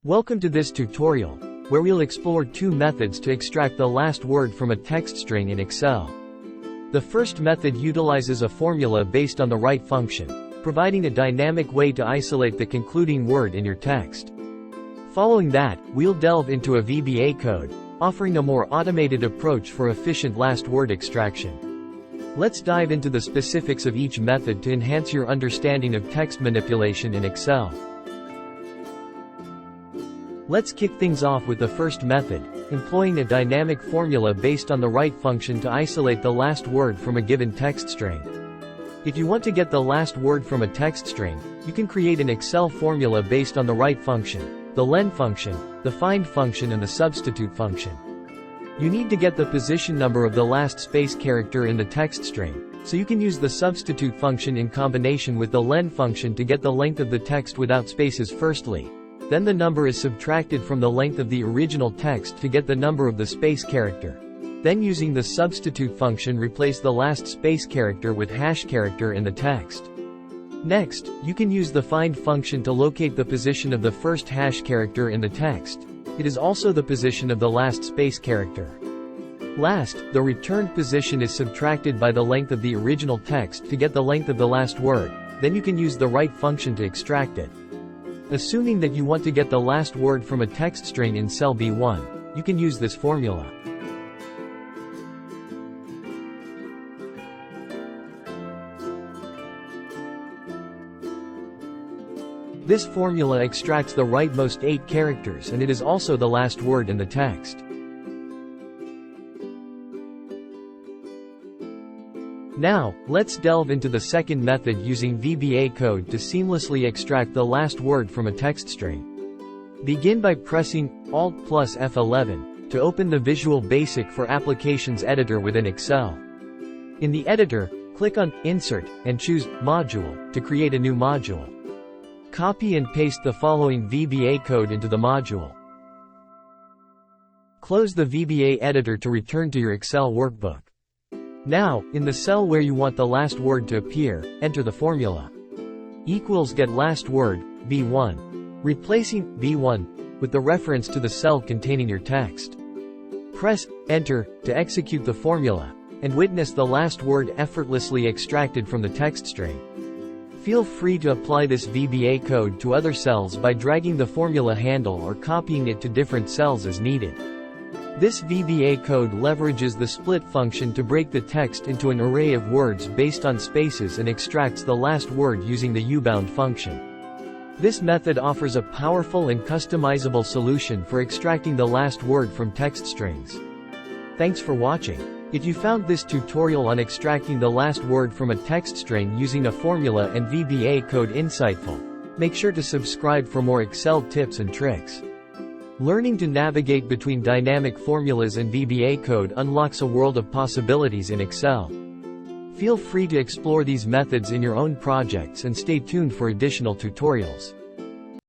Welcome to this tutorial, where we'll explore two methods to extract the last word from a text string in Excel. The first method utilizes a formula based on the right function, providing a dynamic way to isolate the concluding word in your text. Following that, we'll delve into a VBA code, offering a more automated approach for efficient last word extraction. Let's dive into the specifics of each method to enhance your understanding of text manipulation in Excel. Let's kick things off with the first method, employing a dynamic formula based on the right function to isolate the last word from a given text string. If you want to get the last word from a text string, you can create an Excel formula based on the right function, the len function, the find function and the substitute function. You need to get the position number of the last space character in the text string, so you can use the substitute function in combination with the len function to get the length of the text without spaces firstly. Then the number is subtracted from the length of the original text to get the number of the space character. Then using the substitute function replace the last space character with hash character in the text. Next, you can use the find function to locate the position of the first hash character in the text. It is also the position of the last space character. Last, the returned position is subtracted by the length of the original text to get the length of the last word. Then you can use the right function to extract it. Assuming that you want to get the last word from a text string in cell B1, you can use this formula. This formula extracts the rightmost 8 characters and it is also the last word in the text. Now, let's delve into the second method using VBA code to seamlessly extract the last word from a text string. Begin by pressing Alt plus F11 to open the Visual Basic for Applications editor within Excel. In the editor, click on Insert and choose Module to create a new module. Copy and paste the following VBA code into the module. Close the VBA editor to return to your Excel workbook. Now, in the cell where you want the last word to appear, enter the formula. Equals get last word, B1. Replacing B1 with the reference to the cell containing your text. Press Enter to execute the formula, and witness the last word effortlessly extracted from the text string. Feel free to apply this VBA code to other cells by dragging the formula handle or copying it to different cells as needed. This VBA code leverages the split function to break the text into an array of words based on spaces and extracts the last word using the ubound function. This method offers a powerful and customizable solution for extracting the last word from text strings. Thanks for watching. If you found this tutorial on extracting the last word from a text string using a formula and VBA code insightful, make sure to subscribe for more Excel tips and tricks. Learning to navigate between dynamic formulas and VBA code unlocks a world of possibilities in Excel. Feel free to explore these methods in your own projects and stay tuned for additional tutorials.